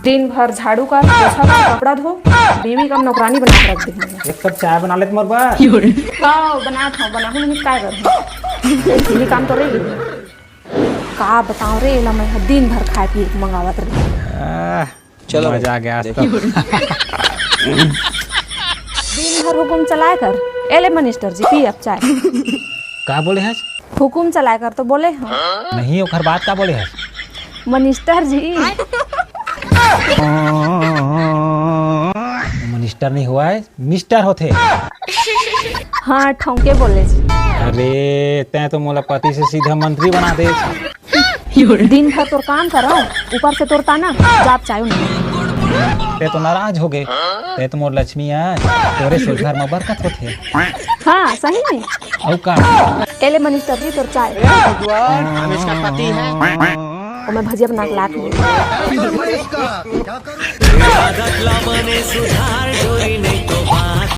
दिन भर झाड़ू कर, पोछा कर, कपड़ा धो, बीवी का नौकरानी बना के रख दी। एक कप चाय बना लेते मोर बा। बनाहू नहीं काय कर ये काम तो रही का बताऊं रे ला मैं दिन भर खाए पिए के मंगावत रही। चलो मजा आ गया आज तो। दिन भर हुकुम चलाए कर एले मिनिस्टर जी पी अब चाय। का बोले हैं? हुकुम चलाए कर तो बोले हाँ। नहीं ओखर बात का बोले हैं? मिनिस्टर जी मिनिस्टर नहीं हुआ है, मिस्टर होते। हाँ ठोंके बोले जी। अरे तै तो मोला पति से सीधा मंत्री बना दे। दिन भर तोर काम करो ऊपर से तोर ताना जाप चायो नहीं। ते तो नाराज हो गए। ते तो मोर लक्ष्मी है, तोरे से घर में बरकत होते। हाँ सही में औ का एले मिनिस्टर जी तोर चाय। हम इसका पति है। और मैं भजिया बना के लात हूँ।